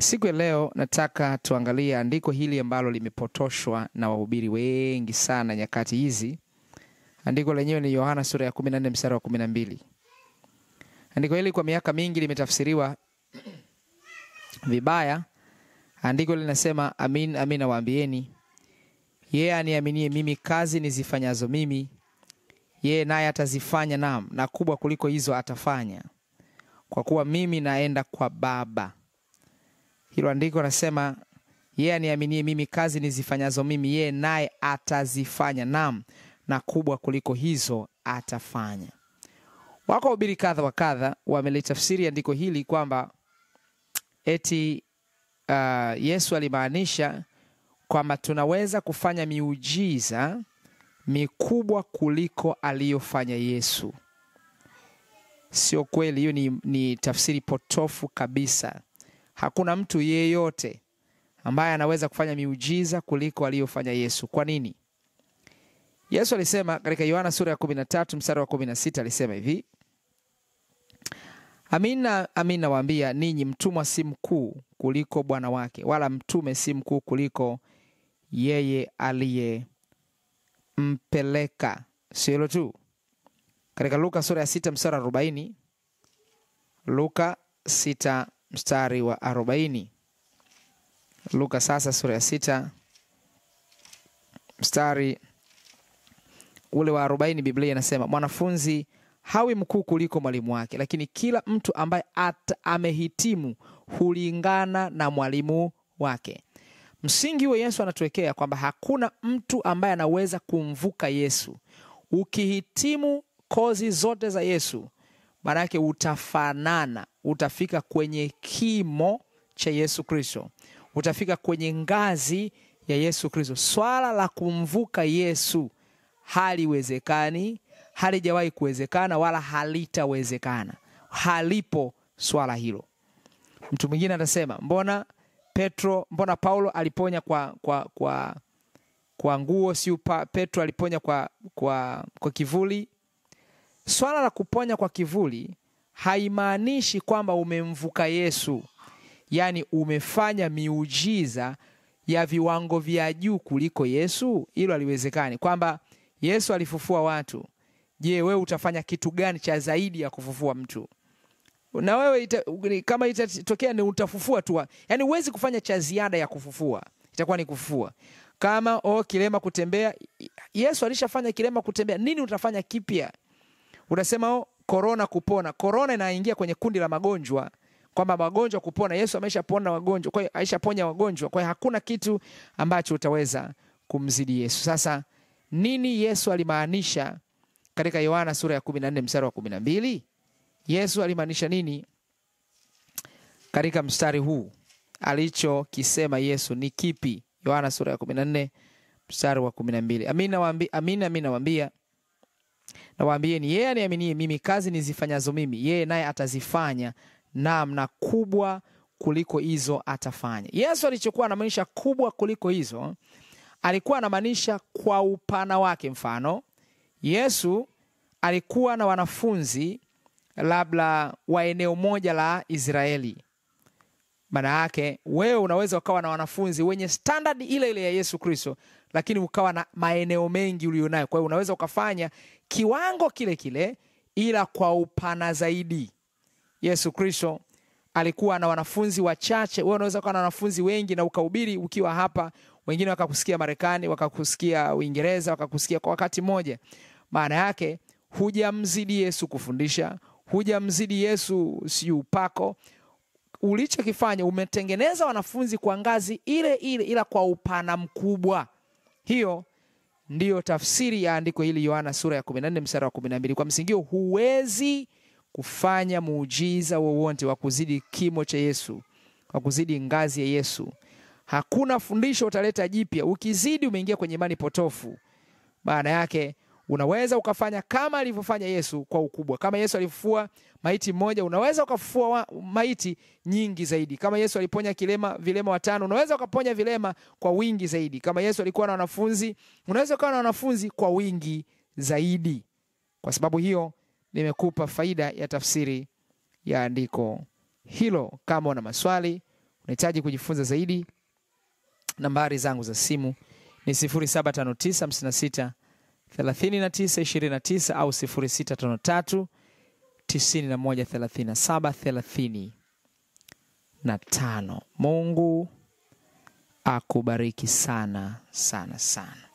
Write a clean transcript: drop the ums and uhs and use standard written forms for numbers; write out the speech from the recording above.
Siku ya leo nataka tuangalie andiko hili ambalo limepotoshwa na wahubiri wengi sana nyakati hizi. Andiko lenyewe ni Yohana sura ya 14 mstari wa 12. Andiko hili kwa miaka mingi limetafsiriwa vibaya. Andiko linasema, amin amin nawaambieni, yeye aniaminie mimi, kazi nizifanyazo mimi yeye naye atazifanya, naam, na kubwa kuliko hizo atafanya, kwa kuwa mimi naenda kwa Baba. Hilo andiko nasema, yeye aniaminie mimi, kazi nizifanyazo mimi yeye naye atazifanya, naam, na kubwa kuliko hizo atafanya. Wako wahubiri kadha wa kadha wamelitafsiri andiko hili kwamba eti Yesu alimaanisha kwamba tunaweza kufanya miujiza mikubwa kuliko aliyofanya Yesu. Sio kweli, hiyo ni tafsiri potofu kabisa. Hakuna mtu yeyote ambaye anaweza kufanya miujiza kuliko aliyofanya Yesu. Kwa nini? Yesu alisema katika Yohana sura ya 13 mstari wa 16, alisema hivi, amina amina nawaambia ninyi, mtumwa si mkuu kuliko bwana wake, wala mtume si mkuu kuliko yeye aliyempeleka. Sio hilo tu. Katika Luka sura ya 6 mstari wa 40, Luka 6 mstari wa 40. Luka sasa sura ya 6 mstari ule wa 40, Biblia inasema, mwanafunzi hawi mkuu kuliko mwalimu wake, lakini kila mtu ambaye amehitimu hulingana na mwalimu wake. Msingi wa Yesu anatuwekea kwamba hakuna mtu ambaye anaweza kumvuka Yesu. Ukihitimu kozi zote za Yesu, maana yake utafanana, utafika kwenye kimo cha Yesu Kristo, utafika kwenye ngazi ya Yesu Kristo. Swala la kumvuka Yesu haliwezekani, halijawahi kuwezekana, wala halitawezekana. Halipo swala hilo. Mtu mwingine atasema, mbona Paulo aliponya kwa nguo, si Petro aliponya kwa kivuli? Swala la kuponya kwa kivuli haimaanishi kwamba umemvuka Yesu. Yaani umefanya miujiza ya viwango vya juu kuliko Yesu. Hilo haliwezekani. Kwamba Yesu alifufua watu, je, wewe utafanya kitu gani cha zaidi ya kufufua mtu? Na wewe kama itatokea ni utafufua tu. Yaani huwezi kufanya cha ziada ya kufufua. Itakuwa ni kufufua. Kama kilema kutembea, Yesu alishafanya kilema kutembea. Nini utafanya kipya? Unasema corona kupona. Corona inaingia kwenye kundi la magonjwa, kwamba magonjwa kupona. Yesu ameshapona wagonjwa, kwa hiyo aishaponya wagonjwa. Kwa hiyo hakuna kitu ambacho utaweza kumzidi Yesu. Sasa nini Yesu alimaanisha katika Yohana sura ya 14 mstari wa 12? Yesu alimaanisha nini katika mstari huu? Alichokisema Yesu ni kipi? Yohana sura ya 14 mstari wa 12. Amina nawaambia, nawaambieni, yeye aniaminie mimi, kazi nizifanyazo mimi yeye naye atazifanya, naam, na kubwa kuliko hizo atafanya. Yesu alichokuwa anamaanisha kubwa kuliko hizo, alikuwa anamaanisha kwa upana wake. Mfano, Yesu alikuwa na wanafunzi labda wa eneo moja la Israeli. Maana yake wewe unaweza ukawa na wanafunzi wenye standard ile ile ya Yesu Kristo, lakini ukawa na maeneo mengi ulionayo. Kwa hiyo unaweza ukafanya kiwango kile kile ila kwa upana zaidi. Yesu Kristo alikuwa na wanafunzi wachache, wewe unaweza kuwa na wanafunzi wengi na ukahubiri ukiwa hapa, wengine wakakusikia Marekani, wakakusikia Uingereza, wakakusikia kwa wakati mmoja. Maana yake hujamzidi Yesu kufundisha, hujamzidi Yesu si upako. Ulichokifanya, umetengeneza wanafunzi kwa ngazi ile ile ila kwa upana mkubwa. Hiyo ndiyo tafsiri ya andiko hili Yohana sura ya 14 mstari wa 12. Kwa msingi huwezi kufanya muujiza wowote wa kuzidi kimo cha Yesu, wa kuzidi ngazi ya Yesu. Hakuna fundisho utaleta jipya. Ukizidi umeingia kwenye imani potofu. Maana yake unaweza ukafanya kama alivyofanya Yesu kwa ukubwa. Kama Yesu alifufua maiti mmoja, unaweza ukafufua maiti nyingi zaidi. Kama Yesu aliponya vilema 5, unaweza ukaponya vilema kwa wingi zaidi. Kama Yesu alikuwa na wanafunzi, unaweza ukawa na wanafunzi kwa wingi zaidi. Kwa sababu hiyo nimekupa faida ya tafsiri ya andiko hilo. Kama una maswali unahitaji kujifunza zaidi, nambari zangu za simu ni 0759563929 au 0653913735. Mungu akubariki sana sana sana.